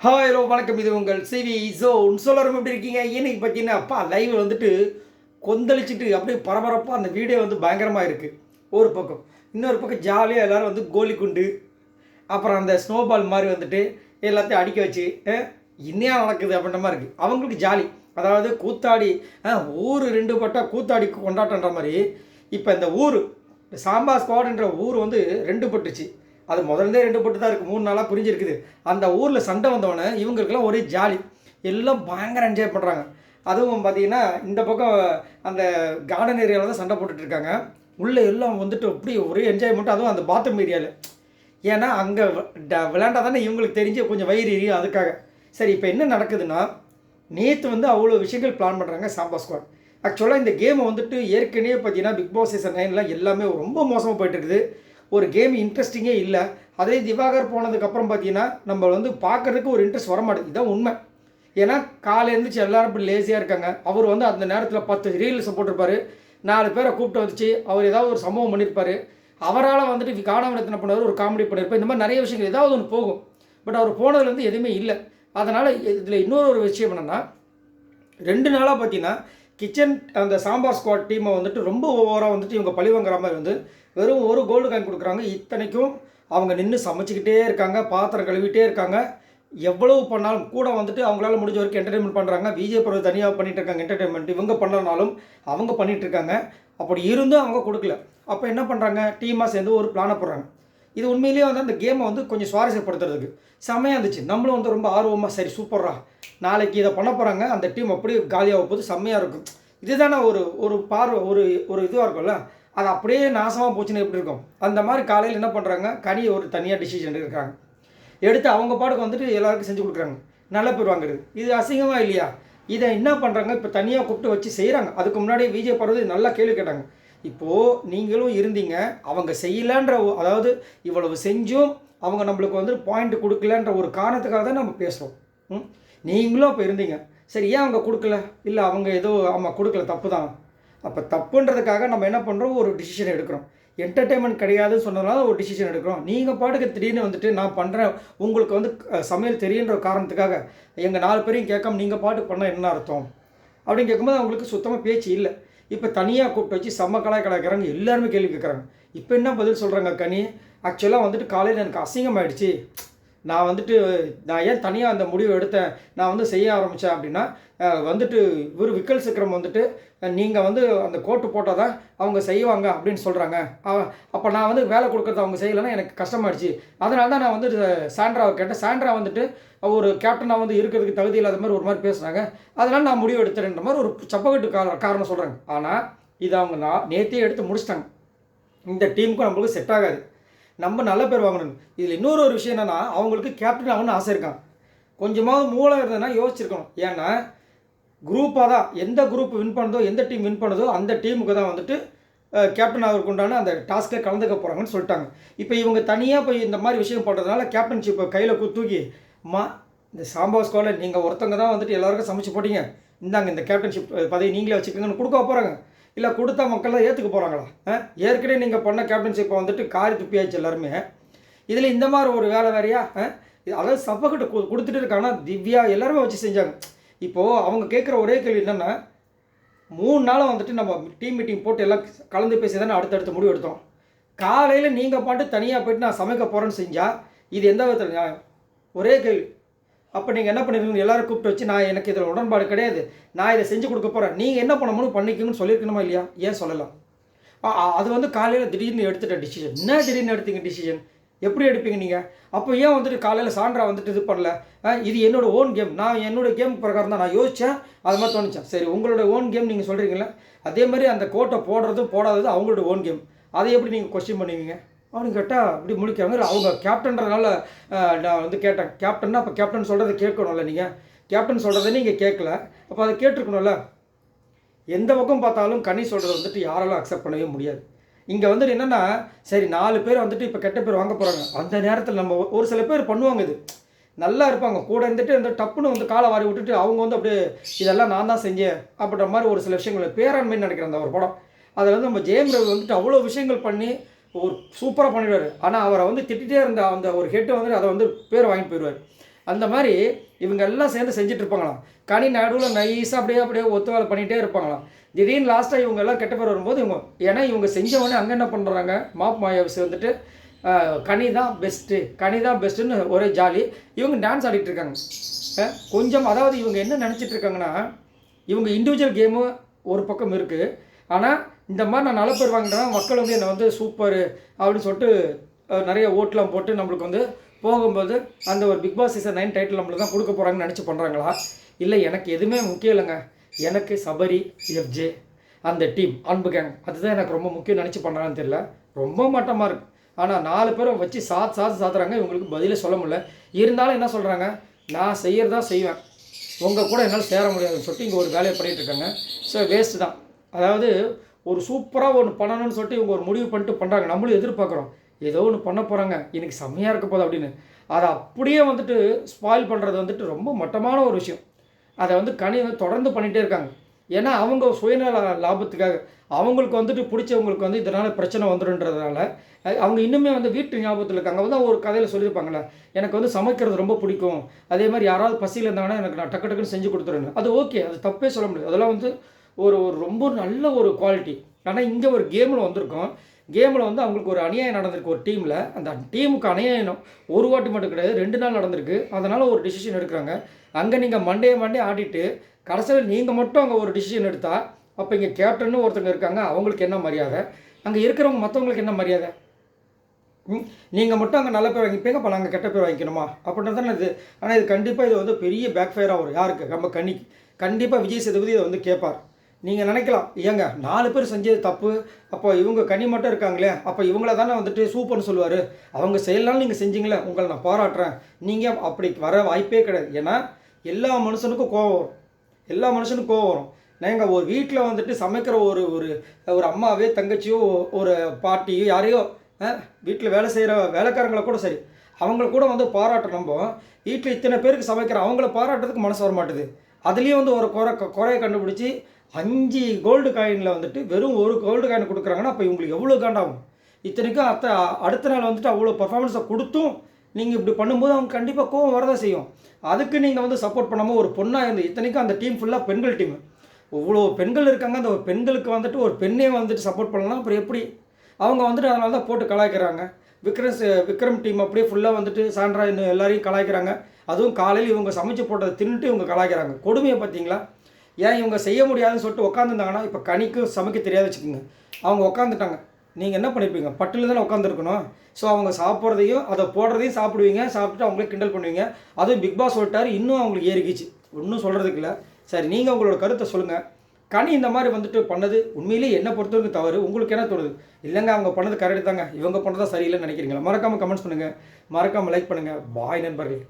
Hi hello வணக்கம். இது உங்கள் சிவி ஜோன். சொல்லரும் எப்படி இருக்கீங்க? இன்னைக்கு பார்த்தீங்கன்னா லைவ் வந்துட்டு கொந்தளிச்சிட்டு அப்படியே பரபரப்பாக அந்த வீடியோ வந்து பயங்கரமாக இருக்குது. ஒரு பக்கம் இன்னொரு பக்கம் ஜாலியாக எல்லோரும் வந்து கோலி குண்டு அப்புறம் அந்த ஸ்னோபால் மாதிரி வந்துட்டு எல்லாத்தையும் அடிக்க வச்சு இன்னையா நடக்குது அப்படின்ற மாதிரி இருக்குது. அவங்களுக்கு ஜாலி, அதாவது கூத்தாடி ஊர் ரெண்டு பட்டா கூத்தாடி கொண்டாட்டன்ற மாதிரி. இப்போ இந்த ஊர் சாம்பா ஸ்குவாடுன்ற ஊர் வந்து ரெண்டு பட்டுச்சு. அது முதல்ல ரெண்டு போட்டு தான் இருக்குது, 3 நாளாக புரிஞ்சிருக்குது. அந்த ஊரில் சண்டை வந்தவொடனே இவங்களுக்கெல்லாம் ஒரே ஜாலி, எல்லாம் பயங்கர என்ஜாய் பண்ணுறாங்க. அதுவும் பார்த்தீங்கன்னா இந்த பக்கம் அந்த கார்டன் ஏரியாவில் தான் சண்டை போட்டுட்ருக்காங்க. உள்ளே எல்லாம் வந்துட்டு அப்படி ஒரே என்ஜாய்மெண்ட். அதுவும் அந்த பாத்ரூம் ஏரியாவில், ஏன்னா அங்கே விளையாண்டா தானே இவங்களுக்கு தெரிஞ்சு கொஞ்சம் வயிறு எரியும். அதுக்காக சரி இப்போ என்ன நடக்குதுன்னா, நேற்று வந்து அவ்வளோ விஷயங்கள் பிளான் பண்ணுறாங்க சாம்பா ஸ்குவாட். ஆக்சுவலாக இந்த கேமை வந்துட்டு ஏற்கனவே பார்த்தீங்கன்னா பிக் பாஸ் சீசன் 9 எல்லாமே ரொம்ப மோசமாக போயிட்டுருக்குது. ஒரு கேம் இன்ட்ரெஸ்டிங்கே இல்லை. அதே திவாகர் போனதுக்கப்புறம் பார்த்தீங்கன்னா நம்ம வந்து பார்க்குறதுக்கு ஒரு இன்ட்ரெஸ்ட் வர மாட்டேது. இதுதான் உண்மை. ஏன்னா காலை எழுந்திரிச்சு எல்லாரும் இப்படி லேசியாக இருக்காங்க. அவர் வந்து அந்த நேரத்தில் 10 ரீல்ஸ் போட்டிருப்பார், 4 பேரை கூப்பிட்டு வந்துச்சு, அவர் ஏதாவது ஒரு சம்பவம் பண்ணியிருப்பார். அவரால் வந்துட்டு காணாமல் என்ன பண்ணுவார், ஒரு காமெடி பண்ணியிருப்பார். இந்த மாதிரி நிறைய விஷயங்கள் ஏதாவது ஒன்று போகும். பட் அவர் போனதுலேருந்து எதுவுமே இல்லை. அதனால் இதில் இன்னொரு விஷயம் என்னென்னா, 2 நாளாக பார்த்தீங்கன்னா கிச்சன் அந்த சாம்பார் ஸ்குவாட் டீமை வந்துட்டு ரொம்ப ஓவராக வந்துட்டு இவங்க பழிவாங்கிற மாதிரி வந்து வெறும் ஒரு கோல்டு காயின் கொடுக்குறாங்க. இத்தனைக்கும் அவங்க நின்று சமைச்சிக்கிட்டே இருக்காங்க, பாத்திரம் கழுவிட்டே இருக்காங்க. எவ்வளவு பண்ணாலும் கூட வந்துட்டு அவங்களால முடிஞ்ச வரைக்கும் என்டர்டெயின்மெண்ட் பண்ணுறாங்க. விஜய் பருவ தனியாக பண்ணிகிட்டு இருக்காங்க என்டர்டெயின்மெண்ட். இவங்க பண்ணுறனாலும் அவங்க பண்ணிகிட்ருக்காங்க. அப்படி இருந்தும் அவங்க கொடுக்கல. அப்போ என்ன பண்ணுறாங்க, டீமாக சேர்ந்து ஒரு பிளானை போடுறாங்க. இது உண்மையிலேயே வந்து அந்த கேமை வந்து கொஞ்சம் சுவாரஸ்யப்படுத்துறதுக்கு செம்மையாக இருந்துச்சு. நம்மளும் வந்து ரொம்ப ஆர்வமாக சரி சூப்பர்ரா நாளைக்கு இதை பண்ண போகிறாங்க, அந்த டீம் அப்படியே காலியாக போது செம்மையாக இருக்கும். இதுதானே ஒரு ஒரு பார்வை, ஒரு இதுவாக இருக்கும்ல. அது அப்படியே நாசமாக போச்சுன்னு எப்படி இருக்கும். அந்த மாதிரி காலையில் என்ன பண்ணுறாங்க, கனியை ஒரு தனியாக டிசிஷன் எடுக்கிறாங்க. எடுத்து அவங்க பாட்டுக்கு வந்துட்டு எல்லாருக்கும் செஞ்சு கொடுக்குறாங்க. நல்ல பேர் வாங்குறது. இது அசிங்கமாக இல்லையா? இதை என்ன பண்ணுறாங்க, இப்போ தனியாக கூப்பிட்டு வச்சு செய்கிறாங்க. அதுக்கு முன்னாடி விஜய் பருவதி நல்லா கேள்வி கேட்டாங்க. இப்போது நீங்களும் இருந்தீங்க, அவங்க செய்யலான்ற, அதாவது இவ்வளவு செஞ்சும் அவங்க நம்மளுக்கு வந்து பாயிண்ட் கொடுக்கலன்ற ஒரு காரணத்துக்காக தான் நம்ம பேசுகிறோம். நீங்களும் அப்போ இருந்தீங்க, சரி ஏன் அவங்க கொடுக்கல? இல்லை அவங்க ஏதோ ஆமாம் கொடுக்கல, தப்பு தான். அப்போ தப்புன்றதுக்காக நம்ம என்ன பண்ணுறோம், ஒரு டிசிஷன் எடுக்கிறோம். என்டர்டெயின்மெண்ட் கிடையாதுன்னு சொன்னதுனால ஒரு டிசிஷன் எடுக்கிறோம். நீங்கள் பாட்டுக்கு திடீர்னு வந்துட்டு நான் பண்ணுறேன், உங்களுக்கு வந்து சமையல் தெரியுன்ற காரணத்துக்காக எங்கள் 4 பேரையும் கேட்காம நீங்கள் பாட்டுக்கு பண்ணால் என்ன அர்த்தம் அப்படின்னு கேட்கும்போது அவங்களுக்கு சுத்தமாக பேச்சு இல்லை. இப்போ தனியாக கூப்பிட்டு வச்சு செம்ம கலாய்க்கிறாங்க, எல்லாருமே கேள்வி கேட்குறாங்க. இப்போ என்ன பதில் சொல்கிறாங்க கனி, ஆக்சுவலாக வந்துட்டு காலையில் எனக்கு அசிங்கமாயிடுச்சு, நான் ஏன் தனியாக அந்த முடிவை எடுத்தேன், நான் வந்து செய்ய ஆரம்பித்தேன் அப்படின்னா வந்துட்டு இவர் விக்கல் சக்கரம் வந்துட்டு நீங்கள் வந்து அந்த கோட்டு போட்டால் தான் அவங்க செய்வாங்க அப்படின்னு சொல்கிறாங்க. அப்போ நான் வந்து வேலை கொடுக்குறது அவங்க செய்யலைன்னா எனக்கு கஷ்டமாயிடுச்சு. அதனால தான் நான் வந்து சாண்ட்ராவை கேட்டேன். சாண்ட்ரா வந்துட்டு ஒரு கேப்டனாக வந்து இருக்கிறதுக்கு தகுதி இல்லாத மாதிரி ஒரு மாதிரி பேசுகிறாங்க, அதனால் நான் முடிவு எடுத்துறேன்ற மாதிரி ஒரு சப்பக்கட்டு காரணம் சொல்கிறாங்க. ஆனால் இதை அவங்க நேற்றே எடுத்து முடிச்சிட்டாங்க. இந்த டீமுக்கும் நம்மளுக்கு செட் ஆகாது. நம்ம நல்ல பேர் வாங்கணும். இதில் இன்னொரு ஒரு விஷயம் என்னென்னா, அவங்களுக்கு கேப்டன் ஆகணும்னு ஆசை இருக்கான். கொஞ்சமாவது மூளை இருந்ததுன்னா யோசிச்சிருக்கணும். ஏன்னா குரூப்பாக தான் எந்த குரூப் வின் பண்ணுதோ, எந்த டீம் வின் பண்ணுதோ அந்த டீமுக்கு தான் வந்துட்டு கேப்டன் ஆகிறதுக்கு உண்டான அந்த டாஸ்க்கை கலந்துக்க போகிறாங்கன்னு சொல்லிட்டாங்க. இப்போ இவங்க தனியாக போய் இந்த மாதிரி விஷயம் பண்ணுறதுனால கேப்டன்ஷிப்பை கையில் தூக்கி இந்த சாம்பா ஸ்குவாடில் நீங்கள் ஒருத்தங்க தான் வந்துட்டு எல்லாருக்கும் சமைச்சு போட்டிங்க, இந்தாங்க இந்த கேப்டன்ஷிப் பதவி நீங்களே வச்சுக்கோங்கன்னு கொடுக்க போகிறாங்க. இல்லை கொடுத்தா மக்கள்லாம் ஏற்றுக்க போகிறாங்களா? ஏற்கனவே நீங்கள் பண்ண கேப்டன்ஷிப்பை வந்துட்டு காரி துப்பியாச்சு எல்லாருமே. இதில் இந்த மாதிரி ஒரு வேலை வேறையா? அதாவது சப்பக்கிட்ட கொடுத்துட்டு இருக்காங்கன்னா திவ்யா எல்லாருமே வச்சு செஞ்சாங்க. இப்போது அவங்க கேட்குற ஒரே கேள்வி என்னென்னா, 3 நாளாக வந்துட்டு நம்ம டீம் மீட்டிங் போட்டு எல்லாம் கலந்து பேசி தானே அடுத்தடுத்த முடிவு எடுத்தோம். காலையில் நீங்கள் பாட்டு தனியாக போய்ட்டு நான் சமைக்க போகிறேன்னு செஞ்சால் இது எந்த விதத்தில் நியாயம்? ஒரே கேள்வி. அப்போ நீங்கள் என்ன பண்ணிருக்கீங்க, எல்லோரும் கூப்பிட்டு வச்சு நான் எனக்கு இதில் உடன்பாடு கிடையாது, நான் இதை செஞ்சு கொடுக்க போகிறேன், நீங்கள் என்ன பண்ணணும்னு பண்ணிக்கணும்னு சொல்லியிருக்கணுமா இல்லையா? ஏன் சொல்லலாம்? அது வந்து காலையில் திடீர்னு எடுத்துட்ட டிசிஷன். என்ன திடீர்னு எடுத்தீங்க டிசிஷன்? எப்படி எடுப்பீங்க நீங்கள்? அப்போ ஏன் வந்துட்டு காலையில் சாண்ட்ரா வந்துட்டு இது பண்ணல? இது என்னோடய ஓன் கேம், நான் என்னோடய கேம் பிரகாரம் தான் நான் யோசித்தேன், அது மாதிரி தோணுச்சேன். சரி உங்களோட ஓன் கேம் நீங்கள் சொல்கிறீங்களா, அதே மாதிரி அந்த கோட்டை போடுறதும் போடாதது அவங்களோட ஓன் கேம், அதை எப்படி நீங்கள் கொஸ்டின் பண்ணுவீங்க அப்படின்னு கேட்டால் இப்படி முழிக்கிறாங்க. அவங்க கேப்டன்றனால நான் வந்து கேட்டேன். கேப்டன்னா அப்போ கேப்டன் சொல்கிறத கேட்கணும்ல, நீங்கள் கேப்டன் சொல்கிறத நீங்கள் கேட்கல, அப்போ அதை கேட்டிருக்கணும்ல. எந்த பக்கம் பார்த்தாலும் கனி சொல்கிறத வந்துட்டு யாராலும் அக்செப்ட் பண்ணவே முடியாது. இங்கே வந்துட்டு என்னென்னா, சரி 4 பேர் வந்துட்டு இப்போ கெட்ட பேர் வாங்க போகிறாங்க. அந்த நேரத்தில் நம்ம ஒரு சில பேர் பண்ணுவாங்க, இது நல்லா இருப்பாங்க, கூட இருந்துட்டு இந்த டப்புன்னு வந்து காலை வாரி விட்டுட்டு அவங்க வந்து அப்படியே இதெல்லாம் நான் தான் செஞ்சேன் அப்படின்ற மாதிரி ஒரு சில விஷயங்கள் பேராண்மைன்னு நினைக்கிறேன். அந்த ஒரு படம் அதில் வந்து நம்ம ஜெயம் ரவி வந்துட்டு அவ்வளோ விஷயங்கள் பண்ணி ஒரு சூப்பராக பண்ணிடுவார். ஆனால் அவரை வந்து திட்டிகிட்டே இருந்த அந்த ஒரு ஹெட்டு வந்துட்டு அதை வந்து பேர் வாங்கிட்டு போயிடுவார். அந்த மாதிரி இவங்க எல்லாம் சேர்ந்து செஞ்சுட்டு இருப்பாங்களாம். கனி நடுவில் நைஸாக அப்படியே அப்படியே ஒத்து வேலை பண்ணிகிட்டே இருப்பாங்களாம். திடீர்னு லாஸ்ட்டாக இவங்க எல்லாம் கெட்ட பேர் வரும்போது இவங்க ஏன்னா இவங்க செஞ்சவொடனே அங்கே என்ன பண்ணுறாங்க, மாப் மாயாவசி வந்துட்டு கனி தான் பெஸ்ட்டு, கனி தான் பெஸ்ட்டுன்னு ஒரே ஜாலி. இவங்க டான்ஸ் ஆடிட்டு இருக்காங்க. கொஞ்சம் அதாவது இவங்க என்ன நினச்சிட்டு இருக்காங்கன்னா, இவங்க இண்டிவிஜுவல் கேமு ஒரு பக்கம் இருக்குது. ஆனால் இந்த மாதிரி நான் நல்ல பேர் வாங்கிட்டேன்னா மக்கள் வந்து என்னை வந்து சூப்பர் அப்படின்னு சொல்லிட்டு நிறைய ஓட்டெலாம் போட்டு நம்மளுக்கு வந்து போகும்போது அந்த ஒரு பிக் பாஸ் சீசன் 9 டைட்டில் நம்மளுக்கு தான் கொடுக்க போகிறாங்கன்னு நினச்சி பண்ணுறாங்களா? இல்லை, எனக்கு எதுவுமே முக்கியம் இல்லைங்க. எனக்கு சபரி, எஃப்ஜே, அந்த டீம் அன்பு கேங் அதுதான் எனக்கு ரொம்ப முக்கியம் நினச்சி பண்ணுறாங்கன்னு தெரியல. ரொம்ப மட்டமாக இருக்குது. ஆனால் 4 பேரை வச்சு சாத்துறாங்க. இவங்களுக்கு பதிலே சொல்ல முடியல. இருந்தாலும் என்ன சொல்கிறாங்க, நான் செய்கிறதா செய்வேன், உங்கள் கூட என்னால் சேர முடியாதுன்னு சொல்லிட்டு இங்கே ஒரு வேலையை பண்ணிகிட்டு இருக்காங்க. ஸோ வேஸ்ட்டு தான். அதாவது ஒரு சூப்பராக ஒன்று பண்ணணும்னு சொல்லிட்டு இவங்க ஒரு முடிவு பண்ணிட்டு பண்ணுறாங்க. நம்மளும் எதிர்பார்க்குறோம் ஏதோ ஒன்று பண்ண போகிறாங்க, இன்றைக்கி செம்மையாக இருக்க போகுது அப்படின்னு. அதை அப்படியே வந்துட்டு ஸ்பாயில் பண்ணுறது வந்துட்டு ரொம்ப மட்டமான ஒரு விஷயம். அதை வந்து கனி வந்து தொடர்ந்து பண்ணிகிட்டே இருக்காங்க. ஏன்னா அவங்க சுயநல லாபத்துக்காக அவங்களுக்கு வந்துட்டு பிடிச்சவங்களுக்கு வந்து இதனால் பிரச்சனை வந்துடுன்றதுனால அவங்க இன்னுமே வந்து வீட்டு ஞாபகத்தில் இருக்காங்க. வந்து ஒரு கதையில் சொல்லியிருப்பாங்களே, எனக்கு வந்து சமைக்கிறது ரொம்ப பிடிக்கும், அதே மாதிரி யாராவது பசியில் இருந்தாங்கன்னா எனக்கு நான் டக்கு டக்குன்னு செஞ்சு கொடுத்துருவேன். அது ஓகே, அது தப்பே சொல்ல முடியாது. அதெல்லாம் வந்து ஒரு ஒரு ரொம்ப நல்ல ஒரு குவாலிட்டி. ஆனால் இங்கே ஒரு கேமில் வந்திருக்கோம். கேமில் வந்து அவங்களுக்கு ஒரு அநியாயம் நடந்திருக்கு ஒரு டீமில். அந்த டீமுக்கு அநியாயம் ஒரு வாட்டி மட்டும் கிடையாது, 2 நாள் நடந்திருக்கு. அதனால் ஒரு டிசிஷன் எடுக்கிறாங்க. அங்கே நீங்கள் மண்டே ஆடிட்டு கடைசியில் நீங்கள் மட்டும் அங்கே ஒரு டிசிஷன் எடுத்தால் அப்போ இங்கே கேப்டன்னு ஒருத்தங்க இருக்காங்க, அவங்களுக்கு என்ன மரியாதை? அங்கே இருக்கிறவங்க மற்றவங்களுக்கு என்ன மரியாதை? நீங்கள் மட்டும் அங்கே நல்ல பேர் வாங்கிப்பீங்க, அப்போ நாங்கள் கெட்ட பேர் வாங்கிக்கணுமா அப்படின்றது தானே இது. ஆனால் இது கண்டிப்பாக இது வந்து பெரிய பேக் ஃபயராக வரும். யாருக்கு? நம்ம கன்னிக்கு. கண்டிப்பாக விஜய் சேதுபதி இதை வந்து கேட்பார். நீங்கள் நினைக்கலாம், ஏங்க 4 பேர் செஞ்சது தப்பு, அப்போ இவங்க கனி மட்டும் இருக்காங்களே, அப்போ இவங்கள தானே வந்துட்டு சூப்பர்னு சொல்லுவார். அவங்க செயலாம் நீங்கள் செஞ்சீங்களே, உங்களை நான் பாராட்டுறேன். நீங்கள் அப்படி வர வாய்ப்பே கிடையாது. ஏன்னா எல்லா மனுஷனுக்கும் கோவம் வரும். எல்லா மனுஷனுக்கும் கோவம் வரும். நாங்கள் ஒரு வீட்டில் வந்துட்டு சமைக்கிற ஒரு ஒரு ஒரு அம்மாவே தங்கச்சியோ ஒரு பாட்டியோ யாரையோ வீட்டில் வேலை செய்கிற வேலைக்காரங்களை கூட சரி, அவங்கள கூட வந்து பாராட்டுற நம்ம வீட்டில் இத்தனை பேருக்கு சமைக்கிற அவங்கள பாராட்டுறதுக்கு மனசு வர மாட்டுது. அதுலேயும் வந்து ஒரு குறையை கண்டுபிடிச்சி 5 கோல்டு காயினில் வந்துட்டு வெறும் 1 கோல்டு காயின் கொடுக்குறாங்கன்னா அப்போ இவங்களுக்கு எவ்வளோ காண்டாகும். இத்தனைக்கும் அடுத்த நாள் வந்துட்டு அவ்வளோ பர்ஃபார்மன்ஸை கொடுத்தும் நீங்கள் இப்படி பண்ணும்போது அவங்க கண்டிப்பாக கோவம் வரதான் செய்யும். அதுக்கு நீங்கள் வந்து சப்போர்ட் பண்ணாமல் ஒரு பொண்ணாக இருந்து, இத்தனைக்கும் அந்த டீம் ஃபுல்லாக பெண்கள் டீம், இவ்வளோ பெண்கள் இருக்காங்க, அந்த பெண்களுக்கு வந்துட்டு ஒரு பெண்ணே வந்துட்டு சப்போர்ட் பண்ணலாம். அப்புறம் எப்படி? அவங்க வந்துட்டு அதனால தான் போட்டு கலாய்க்கிறாங்க. விக்ரம் டீம் அப்படியே ஃபுல்லாக வந்துட்டு சாண்ட்ரா இன்னும் எல்லாரையும் கலாய்க்கிறாங்க. அதுவும் காலையில் இவங்க சமைச்சு போட்டதை தின்னுட்டு இவங்க கலாய்க்கிறாங்க. கொடுமையை பார்த்தீங்களா? ஏன் இவங்க செய்ய முடியாதுன்னு சொல்லிட்டு உட்காந்துருந்தாங்கன்னா, இப்போ கனிக்கு சமைக்க தெரியாது வச்சுக்கோங்க, அவங்க உட்காந்துட்டாங்க, நீங்கள் என்ன பண்ணியிருப்பீங்க? பட்டில் தானே உட்காந்துருக்கணும். ஸோ அவங்க சாப்பிட்றதையும் அதை போடுறதையும் சாப்பிடுவீங்க, சாப்பிட்டுட்டு அவங்களே கிண்டல் பண்ணுவீங்க. அதுவும் பிக் பாஸ் சொல்லிட்டாரு, இன்னும் அவங்களுக்கு ஏறிக்கிச்சு. ஒன்றும் சொல்கிறதுக்கு இல்லை. சரி, நீங்கள் உங்களோட கருத்தை சொல்லுங்கள். கனி இந்த மாதிரி வந்துட்டு பண்ணது உண்மையிலேயே என்ன பொறுத்தவரைக்கும் தவறு, உங்களுக்கு என்ன தோணுது? இல்லைங்க அவங்க பண்ணது கரெக்டு தாங்க, இவங்க பண்ணதான் சரியில்லைன்னு நினைக்கிறீங்களா? மறக்காமல் கமெண்ட்ஸ் பண்ணுங்கள், மறக்காமல் லைக் பண்ணுங்கள். பாய் நண்பர்கள்.